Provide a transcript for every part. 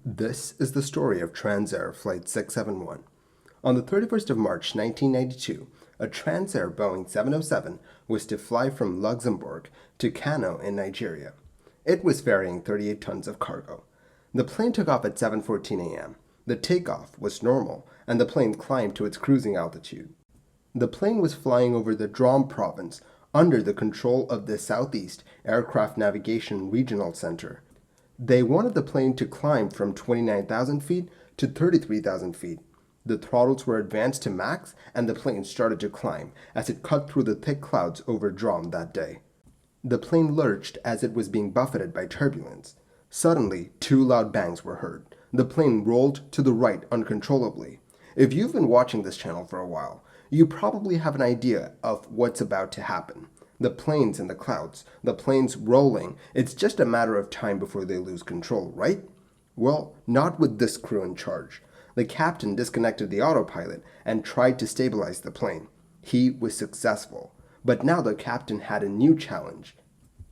This is the story of Transair Flight 671. On the 31st of March 1992, a Transair Boeing 707 was to fly from Luxembourg to Kano in Nigeria. It was ferrying 38 tons of cargo. The plane took off at 7:14 a.m. The takeoff was normal, and the plane climbed to its cruising altitude. The plane was flying over the Drome province under the control of the Southeast Aircraft Navigation Regional Center. They wanted the plane to climb from 29,000 feet to 33,000 feet. The throttles were advanced to max, and the plane started to climb as it cut through the thick clouds over Drome that day. The plane lurched as it was being buffeted by turbulence. Suddenly, two loud bangs were heard. The plane rolled to the right uncontrollably. If you've been watching this channel for a while, you probably have an idea of what's about to happen. The plane's in the clouds, the plane's rolling, it's just a matter of time before they lose control, right? Well, not with this crew in charge. The captain disconnected the autopilot and tried to stabilize the plane. He was successful, but now the captain had a new challenge.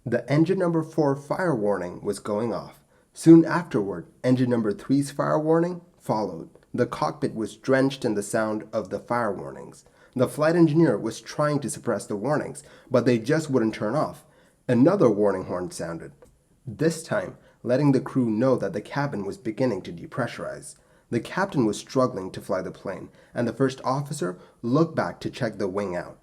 The engine number 4 fire warning was going off. Soon afterward, engine number 3's fire warning followed. The cockpit was drenched in the sound of the fire warnings. The flight engineer was trying to suppress the warnings, but they just wouldn't turn off. Another warning horn sounded, this time letting the crew know that the cabin was beginning to depressurize. The captain was struggling to fly the plane, and the first officer looked back to check the wing out.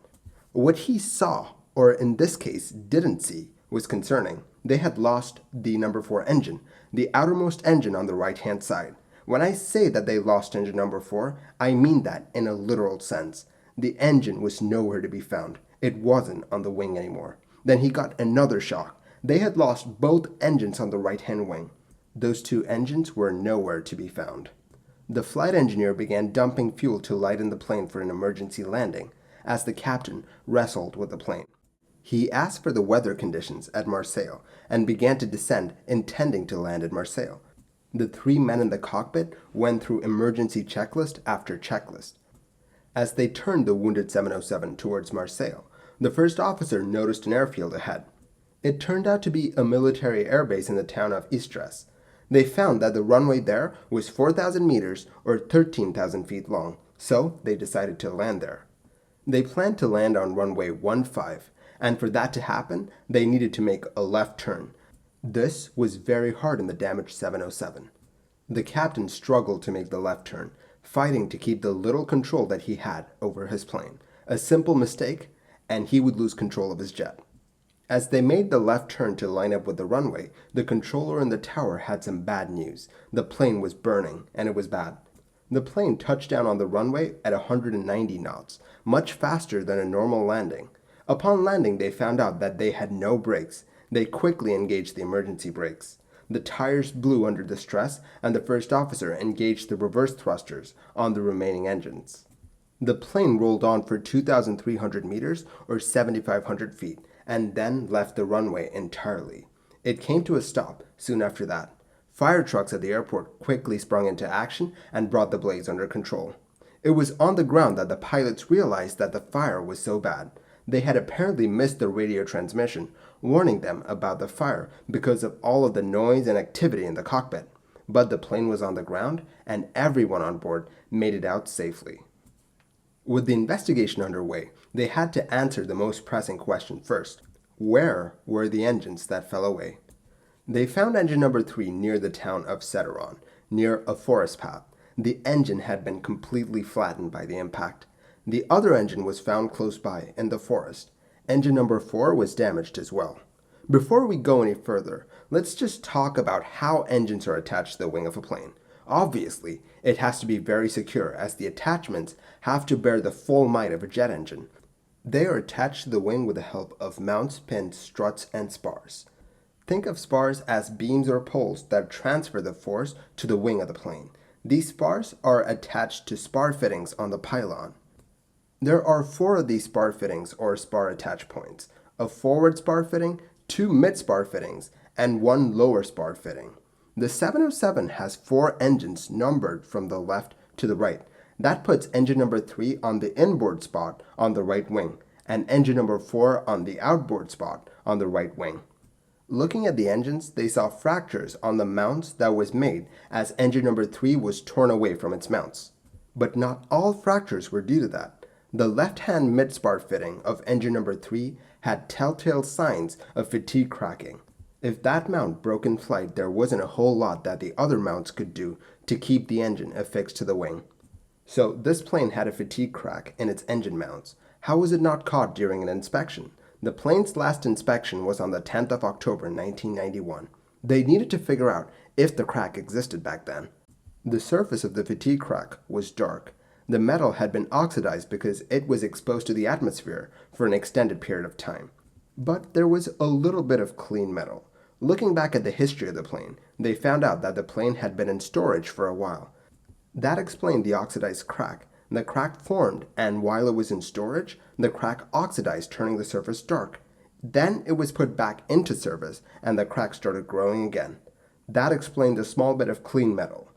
What he saw, or in this case didn't see, was concerning. They had lost the number 4 engine, the outermost engine on the right-hand side. When I say that they lost engine number 4, I mean that in a literal sense. The engine was nowhere to be found. It wasn't on the wing anymore. Then he got another shock. They had lost both engines on the right-hand wing. Those two engines were nowhere to be found. The flight engineer began dumping fuel to lighten the plane for an emergency landing, as the captain wrestled with the plane. He asked for the weather conditions at Marseille and began to descend, intending to land at Marseille. The 3 men in the cockpit went through emergency checklist after checklist. As they turned the wounded 707 towards Marseille, the first officer noticed an airfield ahead. It turned out to be a military airbase in the town of Istres. They found that the runway there was 4,000 meters or 13,000 feet long, so they decided to land there. They planned to land on runway 15, and for that to happen, they needed to make a left turn. This was very hard in the damaged 707. The captain struggled to make the left turn, fighting to keep the little control that he had over his plane. A simple mistake, and he would lose control of his jet. As they made the left turn to line up with the runway, the controller in the tower had some bad news. The plane was burning, and it was bad. The plane touched down on the runway at 190 knots, much faster than a normal landing. Upon landing, they found out that they had no brakes. They quickly engaged the emergency brakes. The tires blew under the stress, and the first officer engaged the reverse thrusters on the remaining engines. The plane rolled on for 2,300 meters or 7,500 feet, and then left the runway entirely. It came to a stop soon after that. Fire trucks at the airport quickly sprung into action and brought the blaze under control. It was on the ground that the pilots realized that the fire was so bad. They had apparently missed the radio transmission, warning them about the fire because of all of the noise and activity in the cockpit. But the plane was on the ground, and everyone on board made it out safely. With the investigation underway, they had to answer the most pressing question first. Where were the engines that fell away? They found engine number 3 near the town of Cederon, near a forest path. The engine had been completely flattened by the impact. The other engine was found close by in the forest. Engine number 4 was damaged as well. Before we go any further, let's just talk about how engines are attached to the wing of a plane. Obviously, it has to be very secure as the attachments have to bear the full might of a jet engine. They are attached to the wing with the help of mounts, pins, struts, and spars. Think of spars as beams or poles that transfer the force to the wing of the plane. These spars are attached to spar fittings on the pylon. There are 4 of these spar fittings or spar attach points, a forward spar fitting, 2 mid-spar fittings, and 1 lower spar fitting. The 707 has 4 engines numbered from the left to the right. That puts engine number 3 on the inboard spot on the right wing, and engine number 4 on the outboard spot on the right wing. Looking at the engines, they saw fractures on the mounts that was made as engine number 3 was torn away from its mounts. But not all fractures were due to that. The left-hand mid-spar fitting of engine number 3 had telltale signs of fatigue cracking. If that mount broke in flight, there wasn't a whole lot that the other mounts could do to keep the engine affixed to the wing. So this plane had a fatigue crack in its engine mounts. How was it not caught during an inspection? The plane's last inspection was on the 10th of October 1991. They needed to figure out if the crack existed back then. The surface of the fatigue crack was dark. The metal had been oxidized because it was exposed to the atmosphere for an extended period of time. But there was a little bit of clean metal. Looking back at the history of the plane, they found out that the plane had been in storage for a while. That explained the oxidized crack. The crack formed, and while it was in storage, the crack oxidized, turning the surface dark. Then it was put back into service, and the crack started growing again. That explained the small bit of clean metal.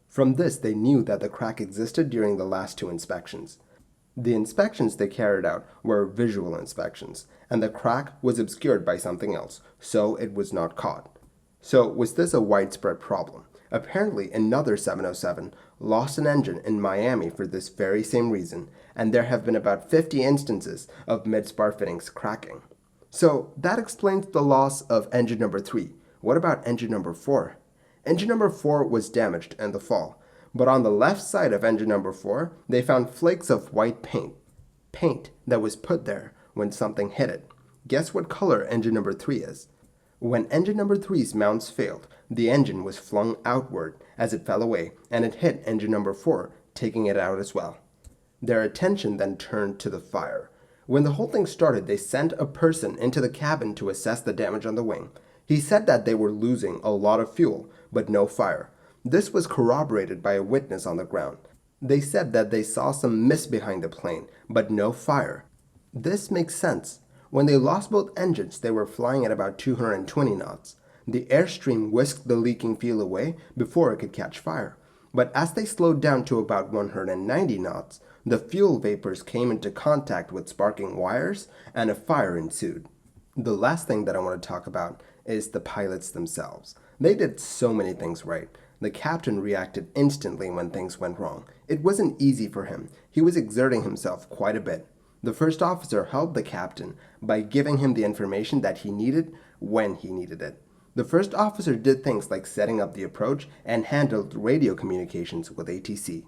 From this, they knew that the crack existed during the last 2 inspections. The inspections they carried out were visual inspections, and the crack was obscured by something else, so it was not caught. So was this a widespread problem? Apparently, another 707 lost an engine in Miami for this very same reason, and there have been about 50 instances of mid-spar fittings cracking. So that explains the loss of engine number 3. What about engine number 4? Engine number 4 was damaged in the fall, but on the left side of engine number 4, they found flakes of white paint that was put there when something hit it. Guess what color engine number 3 is? When engine number 3's mounts failed, the engine was flung outward as it fell away, and it hit engine number 4, taking it out as well. Their attention then turned to the fire. When the whole thing started, they sent a person into the cabin to assess the damage on the wing. He said that they were losing a lot of fuel, but no fire. This was corroborated by a witness on the ground. They said that they saw some mist behind the plane, but no fire. This makes sense. When they lost both engines, they were flying at about 220 knots. The airstream whisked the leaking fuel away before it could catch fire. But as they slowed down to about 190 knots, the fuel vapors came into contact with sparking wires, and a fire ensued. The last thing that I want to talk about is the pilots themselves. They did so many things right. The captain reacted instantly when things went wrong. It wasn't easy for him. He was exerting himself quite a bit. The first officer helped the captain by giving him the information that he needed when he needed it. The first officer did things like setting up the approach and handled radio communications with ATC.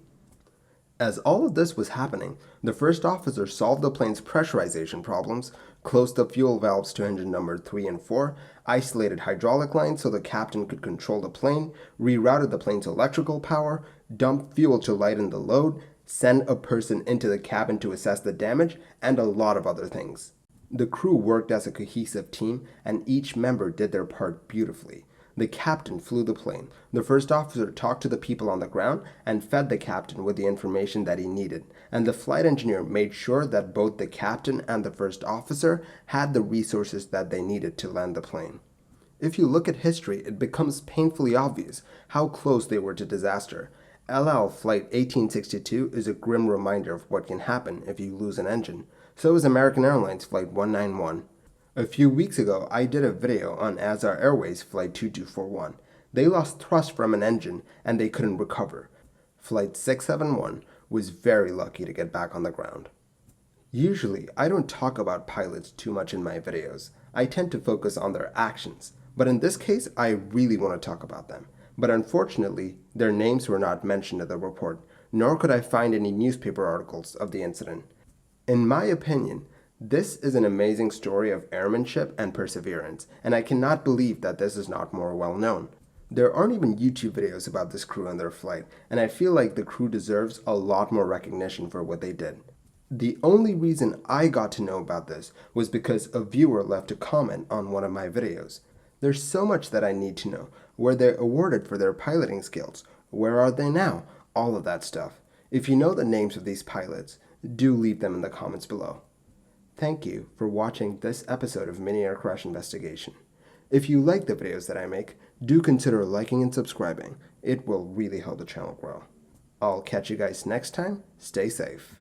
As all of this was happening, the first officer solved the plane's pressurization problems, closed the fuel valves to engine number 3 and 4, isolated hydraulic lines so the captain could control the plane, rerouted the plane's electrical power, dumped fuel to lighten the load, sent a person into the cabin to assess the damage, and a lot of other things. The crew worked as a cohesive team, and each member did their part beautifully. The captain flew the plane. The first officer talked to the people on the ground and fed the captain with the information that he needed. And the flight engineer made sure that both the captain and the first officer had the resources that they needed to land the plane. If you look at history, it becomes painfully obvious how close they were to disaster. LL Flight 1862 is a grim reminder of what can happen if you lose an engine. So is American Airlines Flight 191. A few weeks ago, I did a video on Azar Airways Flight 2241. They lost thrust from an engine and they couldn't recover. Flight 671 was very lucky to get back on the ground. Usually, I don't talk about pilots too much in my videos. I tend to focus on their actions. But in this case, I really want to talk about them. But unfortunately, their names were not mentioned in the report, nor could I find any newspaper articles of the incident. In my opinion, this is an amazing story of airmanship and perseverance, and I cannot believe that this is not more well known. There aren't even YouTube videos about this crew and their flight, and I feel like the crew deserves a lot more recognition for what they did. The only reason I got to know about this was because a viewer left a comment on one of my videos. There's so much that I need to know. Were they awarded for their piloting skills? Where are they now? All of that stuff. If you know the names of these pilots, do leave them in the comments below. Thank you for watching this episode of Mini Air Crash Investigation. If you like the videos that I make, do consider liking and subscribing. It will really help the channel grow. I'll catch you guys next time. Stay safe.